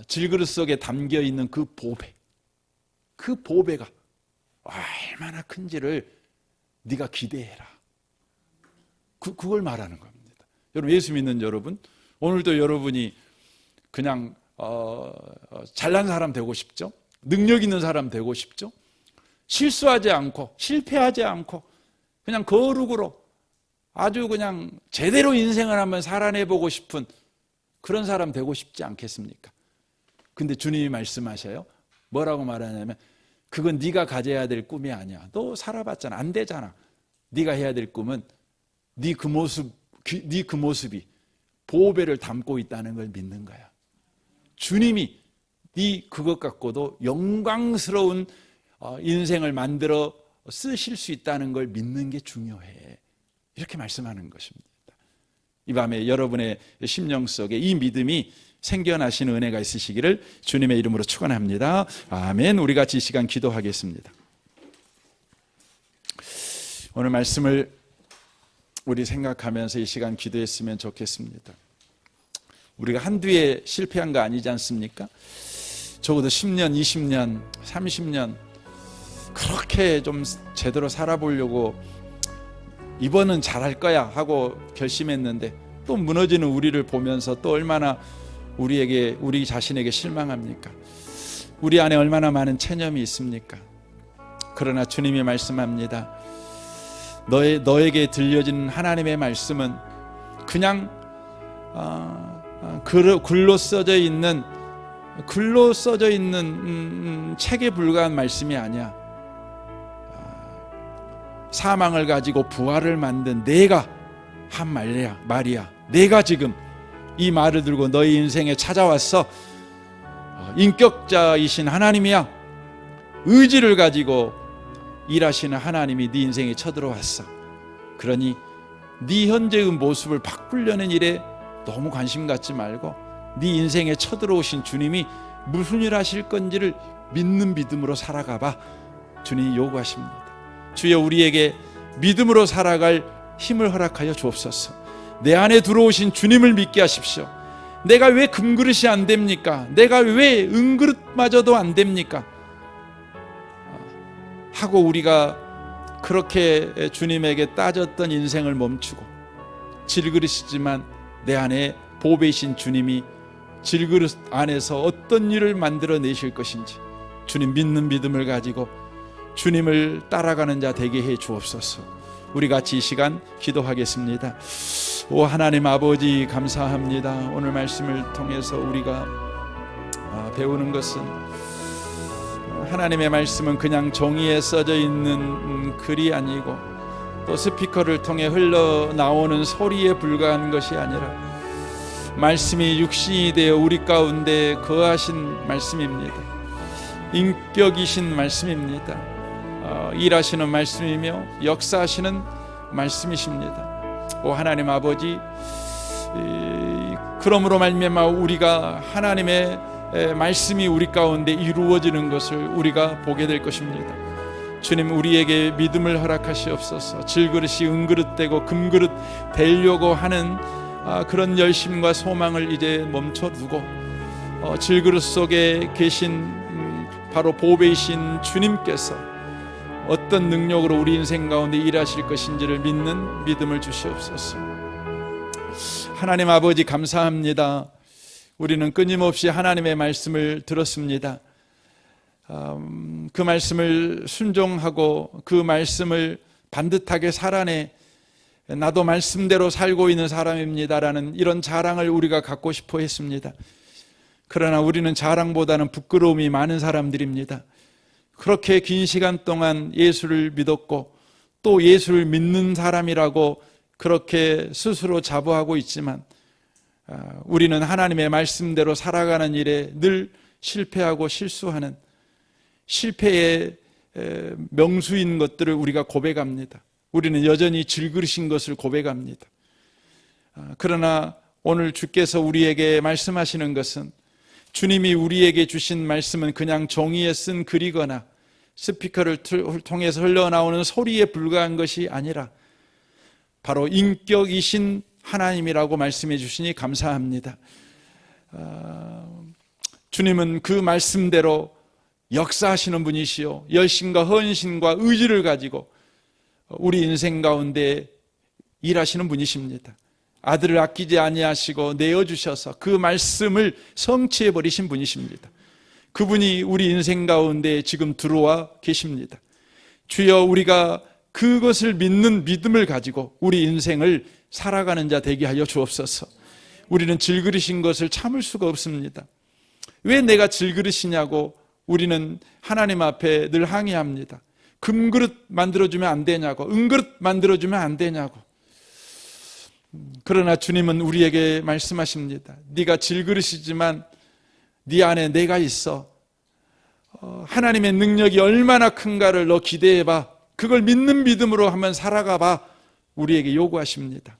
S1: 질그릇 속에 담겨있는 그 보배가 얼마나 큰지를 네가 기대해라. 그걸 말하는 겁니다. 여러분, 예수 믿는 여러분, 오늘도 여러분이 그냥 잘난 사람 되고 싶죠? 능력 있는 사람 되고 싶죠? 실수하지 않고 실패하지 않고 그냥 거룩으로 아주 그냥 제대로 인생을 한번 살아내보고 싶은 그런 사람 되고 싶지 않겠습니까? 근데 주님이 말씀하셔요. 뭐라고 말하냐면 그건 네가 가져야 될 꿈이 아니야. 너 살아봤잖아. 안 되잖아. 네가 해야 될 꿈은 네 그 모습이 보배를 담고 있다는 걸 믿는 거야. 주님이 네 그것 갖고도 영광스러운 인생을 만들어 쓰실 수 있다는 걸 믿는 게 중요해. 이렇게 말씀하는 것입니다. 이 밤에 여러분의 심령 속에 이 믿음이 생겨나시는 은혜가 있으시기를 주님의 이름으로 축원합니다. 아멘. 우리 같이 이 시간 기도하겠습니다. 오늘 말씀을 우리 생각하면서 이 시간 기도했으면 좋겠습니다. 우리가 한두 해 실패한 거 아니지 않습니까? 적어도 10년, 20년, 30년 그렇게 좀 제대로 살아보려고 이번은 잘할 거야 하고 결심했는데 또 무너지는 우리를 보면서 또 얼마나 우리 자신에게 실망합니까? 우리 안에 얼마나 많은 체념이 있습니까? 그러나 주님이 말씀합니다. 너에게 들려진 하나님의 말씀은 그냥 글로 써져 있는 책에 불과한 말씀이 아니야. 사망을 가지고 부활을 만든 내가 한 말이야. 내가 지금 이 말을 들고 너희 인생에 찾아왔어. 인격자이신 하나님이야. 의지를 가지고 일하시는 하나님이 네 인생에 쳐들어왔어. 그러니 네 현재의 모습을 바꾸려는 일에 너무 관심 갖지 말고 네 인생에 쳐들어오신 주님이 무슨 일 하실 건지를 믿는 믿음으로 살아가 봐. 주님이 요구하십니다. 주여 우리에게 믿음으로 살아갈 힘을 허락하여 주옵소서. 내 안에 들어오신 주님을 믿게 하십시오. 내가 왜 금그릇이 안 됩니까? 내가 왜 은그릇마저도 안 됩니까? 하고 우리가 그렇게 주님에게 따졌던 인생을 멈추고 질그릇이지만 내 안에 보배이신 주님이 질그릇 안에서 어떤 일을 만들어내실 것인지 주님 믿는 믿음을 가지고 주님을 따라가는 자 되게 해 주옵소서. 우리 같이 이 시간 기도하겠습니다. 오 하나님 아버지 감사합니다. 오늘 말씀을 통해서 우리가 배우는 것은 하나님의 말씀은 그냥 종이에 써져 있는 글이 아니고 또 스피커를 통해 흘러나오는 소리에 불과한 것이 아니라 말씀이 육신이 되어 우리 가운데 거하신 말씀입니다. 인격이신 말씀입니다. 일하시는 말씀이며 역사하시는 말씀이십니다. 오 하나님 아버지, 그러므로 말미암아 우리가 하나님의 말씀이 우리 가운데 이루어지는 것을 우리가 보게 될 것입니다. 주님 우리에게 믿음을 허락하시옵소서. 질그릇이 은그릇 되고 금그릇 되려고 하는 그런 열심과 소망을 이제 멈춰두고 질그릇 속에 계신 바로 보배이신 주님께서 어떤 능력으로 우리 인생 가운데 일하실 것인지를 믿는 믿음을 주시옵소서. 하나님 아버지 감사합니다. 우리는 끊임없이 하나님의 말씀을 들었습니다. 그 말씀을 순종하고 그 말씀을 반듯하게 살아내 나도 말씀대로 살고 있는 사람입니다라는 이런 자랑을 우리가 갖고 싶어 했습니다. 그러나 우리는 자랑보다는 부끄러움이 많은 사람들입니다. 그렇게 긴 시간 동안 예수를 믿었고 또 예수를 믿는 사람이라고 그렇게 스스로 자부하고 있지만 우리는 하나님의 말씀대로 살아가는 일에 늘 실패하고 실수하는 실패의 명수인 것들을 우리가 고백합니다. 우리는 여전히 질그릇인 것을 고백합니다. 그러나 오늘 주께서 우리에게 말씀하시는 것은 주님이 우리에게 주신 말씀은 그냥 종이에 쓴 글이거나 스피커를 통해서 흘러나오는 소리에 불과한 것이 아니라 바로 인격이신 하나님이라고 말씀해 주시니 감사합니다. 주님은 그 말씀대로 역사하시는 분이시요 열심과 헌신과 의지를 가지고 우리 인생 가운데 일하시는 분이십니다. 아들을 아끼지 아니하시고 내어주셔서 그 말씀을 성취해 버리신 분이십니다. 그분이 우리 인생 가운데 지금 들어와 계십니다. 주여 우리가 그것을 믿는 믿음을 가지고 우리 인생을 살아가는 자 되게 하여 주옵소서. 우리는 질그릇인 것을 참을 수가 없습니다. 왜 내가 질그릇이냐고 우리는 하나님 앞에 늘 항의합니다. 금그릇 만들어주면 안 되냐고, 은그릇 만들어주면 안 되냐고. 그러나 주님은 우리에게 말씀하십니다. 네가 질그릇이지만 네 안에 내가 있어. 하나님의 능력이 얼마나 큰가를 너 기대해봐. 그걸 믿는 믿음으로 한번 살아가봐. 우리에게 요구하십니다.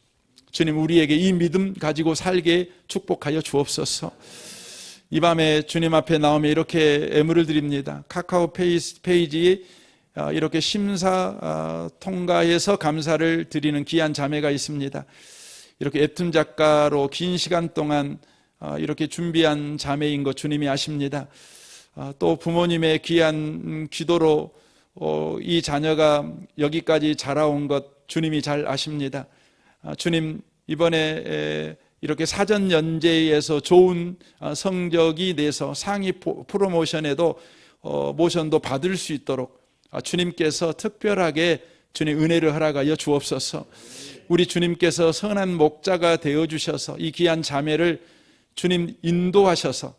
S1: 주님, 우리에게 이 믿음 가지고 살게 축복하여 주옵소서. 이 밤에 주님 앞에 나오며 이렇게 애물을 드립니다. 카카오 페이지에 이렇게 심사 통과해서 감사를 드리는 귀한 자매가 있습니다. 이렇게 웹툰 작가로 긴 시간 동안 이렇게 준비한 자매인 것 주님이 아십니다. 또 부모님의 귀한 기도로 이 자녀가 여기까지 자라온 것 주님이 잘 아십니다. 주님, 이번에 이렇게 사전 연재에서 좋은 성적이 내서 상위 프로모션에도 모션도 받을 수 있도록 주님께서 특별하게 주님 은혜를 허락하여 주옵소서. 우리 주님께서 선한 목자가 되어주셔서 이 귀한 자매를 주님 인도하셔서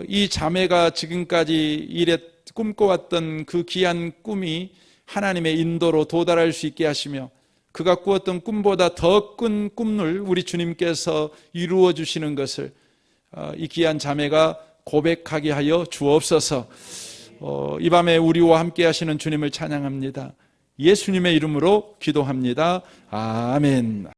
S1: 이 자매가 지금까지 꿈꿔왔던 그 귀한 꿈이 하나님의 인도로 도달할 수 있게 하시며 그가 꾸었던 꿈보다 더 큰 꿈을 우리 주님께서 이루어 주시는 것을 이 귀한 자매가 고백하게 하여 주옵소서. 이 밤에 우리와 함께 하시는 주님을 찬양합니다. 예수님의 이름으로 기도합니다. 아멘.